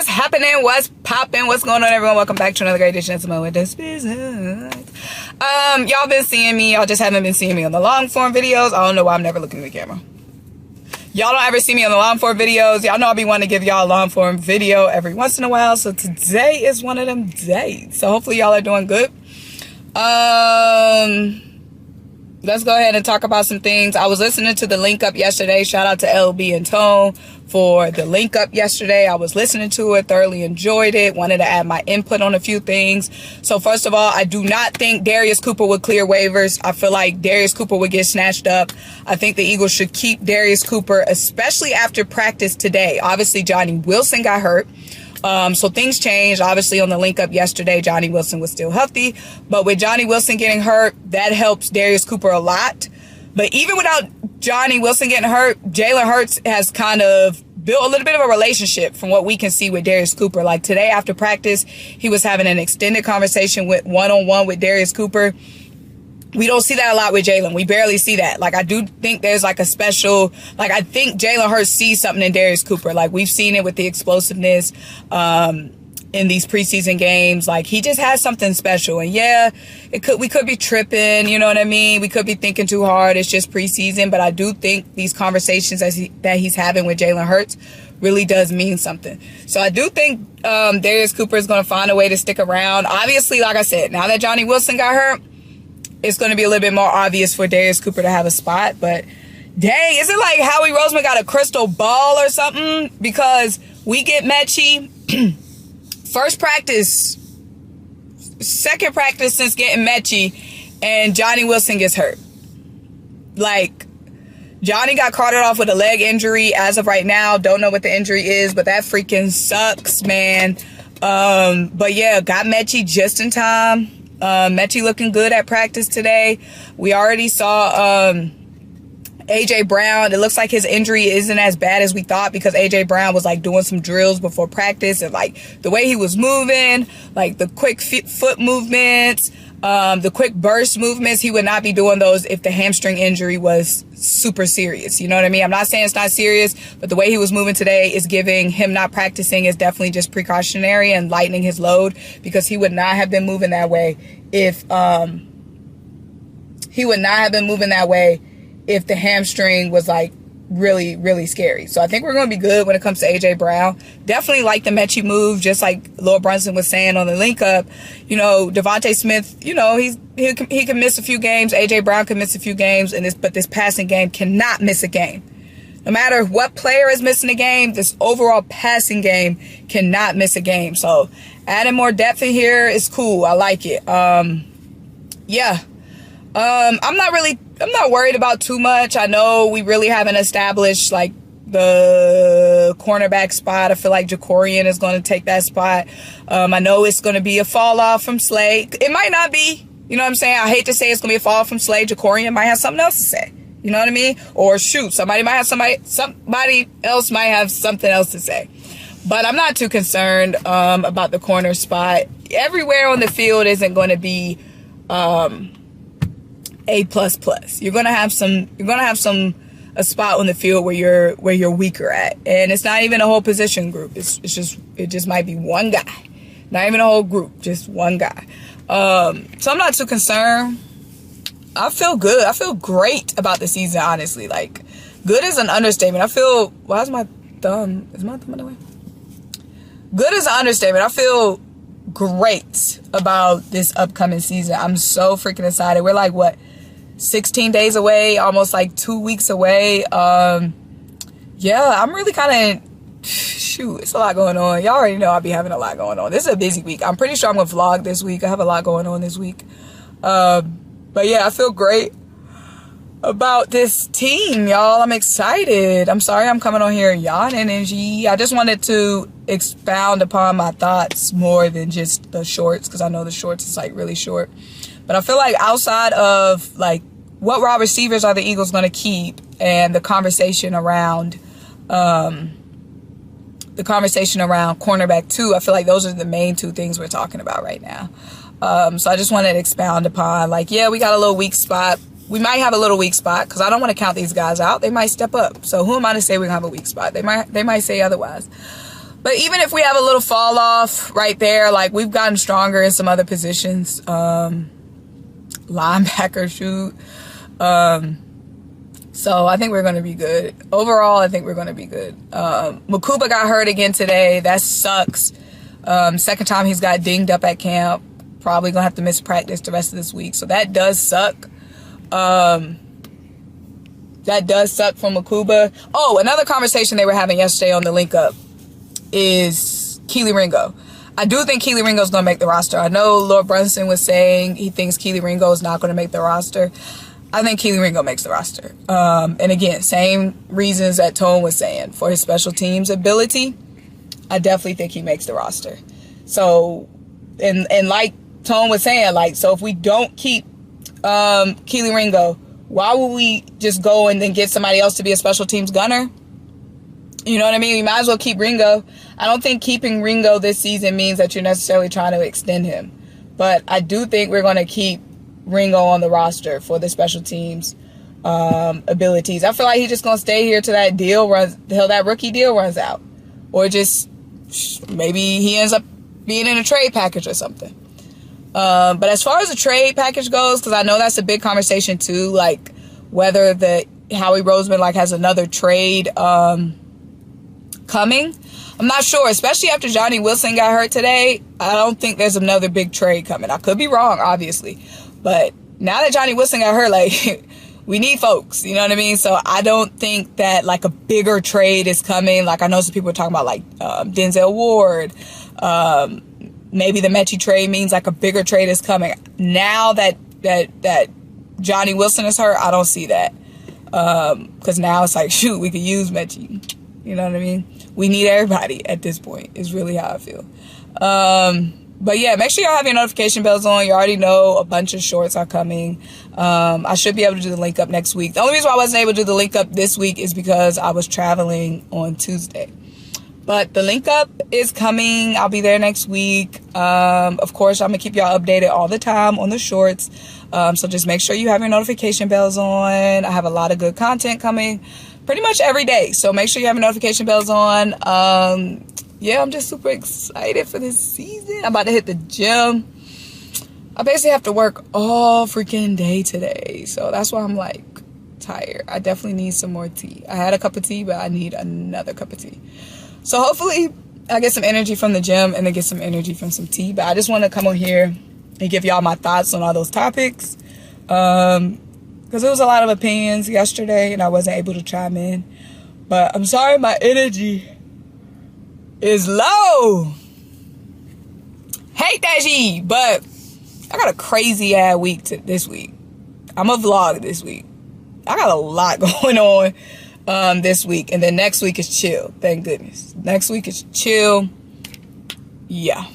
What's happening? What's popping? What's going on, everyone? Welcome back to another great edition of Symone with this business. Y'all been seeing me. Y'all just haven't been seeing me on the long form videos. I don't know why I'm never looking at the camera. Y'all don't ever see me on the long form videos. Y'all know I be wanting to give y'all a long form video every once in a while. So today is one of them days. So hopefully y'all are doing good. Let's go ahead and talk about some things. I was listening to the Linc up yesterday. Shout out to LB and Tone for the Linc up yesterday. I was listening to it, thoroughly enjoyed it, wanted to add my input on a few things. So first of all, I do not think Darius Cooper would clear waivers. I feel like Darius Cooper would get snatched up. I think the Eagles should keep Darius Cooper, especially after practice today. Obviously, Johnny Wilson got hurt. So things changed. Obviously, on the Linc up yesterday, Johnny Wilson was still healthy. But with Johnny Wilson getting hurt, that helps Darius Cooper a lot. But even without Johnny Wilson getting hurt, Jalen Hurts has kind of built a little bit of a relationship from what we can see with Darius Cooper. Like today after practice, he was having an extended conversation with one-on-one with Darius Cooper. We don't see that a lot with Jalen. We barely see that. Like, I do think there's like a special, like, I think Jalen Hurts sees something in Darius Cooper. Like, we've seen it with the explosiveness in these preseason games. Like, he just has something special. And yeah, we could be tripping, you know what I mean? We could be thinking too hard. It's just preseason. But I do think these conversations that he's having with Jalen Hurts really does mean something. So I do think Darius Cooper is going to find a way to stick around. Obviously, like I said, now that Johnny Wilson got hurt, it's going to be a little bit more obvious for Darius Cooper to have a spot. But dang, is it like Howie Roseman got a crystal ball or something? Because we get Metchie first practice, second practice since getting Metchie, and Johnny Wilson gets hurt. Like, Johnny got carted off with a leg injury as of right now. Don't know what the injury is, but that freaking sucks, man. But yeah, got Metchie just in time. Metchie looking good at practice today. We already saw AJ Brown. It looks like his injury isn't as bad as we thought, because AJ Brown was like doing some drills before practice, and like the way he was moving, like the quick foot movements, the quick burst movements, he would not be doing those if the hamstring injury was super serious. You know what I mean? I'm not saying it's not serious, but the way he was moving today is giving him not practicing is definitely just precautionary and lightening his load, because he would not have been moving that way if if the hamstring was like really, really scary. So I think we're going to be good when it comes to AJ Brown. Definitely like the Metchie move, just like Lord Brunson was saying on the Linc up. You know, Devontae Smith, you know, he can miss a few games. AJ Brown can miss a few games, but this passing game cannot miss a game. No matter what player is missing a game, this overall passing game cannot miss a game. So adding more depth in here is cool. I like it. Yeah. I'm not worried about too much. I know we really haven't established like the cornerback spot. I feel like Jacorian is going to take that spot. I know it's going to be a fall off from Slade. It might not be. You know what I'm saying? I hate to say it's going to be a fall off from Slade. Jacorian might have something else to say. You know what I mean? Or shoot, somebody else might have something else to say. But I'm not too concerned about the corner spot. Everywhere on the field isn't going to be A++. You're gonna have a spot on the field where you're weaker at, and it's not even a whole position group. It just might be one guy, not even a whole group, just one guy. So I'm not too concerned. I feel good. I feel great about the season, honestly. Like, good is an understatement. Why is my thumb in the way? Good is an understatement. I feel great about this upcoming season. I'm so freaking excited. We're like, what, 16 days away, almost like 2 weeks away. Yeah, I'm really kind of, shoot, it's a lot going on. Y'all already know I'll be having a lot going on. This is a busy week. I'm pretty sure I'm gonna vlog this week. I have a lot going on this week. But yeah, I feel great about this team, y'all. I'm excited. I'm sorry I'm coming on here yawning and I just wanted to expound upon my thoughts more than just the shorts, because I know the shorts is like really short. But I feel like outside of like what wide receivers are the Eagles going to keep, and the conversation around cornerback too, I feel like those are the main two things we're talking about right now. So I just wanted to expound upon, like, yeah, we got a little weak spot. We might have a little weak spot, because I don't want to count these guys out. They might step up. So who am I to say we're going to have a weak spot? They might say otherwise. But even if we have a little fall off right there, like we've gotten stronger in some other positions. Linebacker, shoot. So I think we're going to be good. Overall, I think we're going to be good. Makuba got hurt again today. That sucks. Second time he's got dinged up at camp. Probably going to have to miss practice the rest of this week. So that does suck. That does suck for Makuba. Oh, another conversation they were having yesterday on the link up is Kelee Ringo. I do think Kelee Ringo is going to make the roster. I know Lord Brunson was saying he thinks Kelee Ringo is not going to make the roster. I think Kelee Ringo makes the roster. And again, same reasons that Tone was saying. For his special teams ability, I definitely think he makes the roster. So, and like Tone was saying, like, so if we don't keep Kelee Ringo, why would we just go and then get somebody else to be a special teams gunner? You know what I mean? We might as well keep Ringo. I don't think keeping Ringo this season means that you're necessarily trying to extend him. But I do think we're going to keep Ringo on the roster for the special teams abilities. I feel like he's just going to stay here till that deal runs, till that rookie deal runs out. Or just maybe he ends up being in a trade package or something. But as far as the trade package goes, because I know that's a big conversation too, like whether the Howie Roseman like has another trade coming. I'm not sure, especially after Johnny Wilson got hurt today. I don't think there's another big trade coming. I could be wrong, obviously. But now that Johnny Wilson got hurt, like, we need folks, you know what I mean? So I don't think that, like, a bigger trade is coming. Like, I know some people are talking about, like, Denzel Ward. Maybe the Metchie trade means, like, a bigger trade is coming. Now that Johnny Wilson is hurt, I don't see that. Because now it's like, shoot, we could use Metchie. You know what I mean? We need everybody at this point, is really how I feel. But yeah, make sure y'all have your notification bells on. You already know a bunch of shorts are coming. I should be able to do the link up next week. The only reason why I wasn't able to do the link up this week is because I was traveling on Tuesday. But the link up is coming. I'll be there next week. Of course, I'm going to keep y'all updated all the time on the shorts. So just make sure you have your notification bells on. I have a lot of good content coming pretty much every day. So make sure you have your notification bells on. Yeah, I'm just super excited for this season. I'm about to hit the gym. I basically have to work all freaking day today. So that's why I'm like tired. I definitely need some more tea. I had a cup of tea, but I need another cup of tea. So hopefully I get some energy from the gym and then get some energy from some tea. But I just want to come on here and give y'all my thoughts on all those topics. Because there was a lot of opinions yesterday and I wasn't able to chime in. But I'm sorry my energy is low. Hate that shit. But I got a crazy ass week this week. I'm a vlog this week. I got a lot going on this week. And then next week is chill. Thank goodness. Next week is chill. Yeah.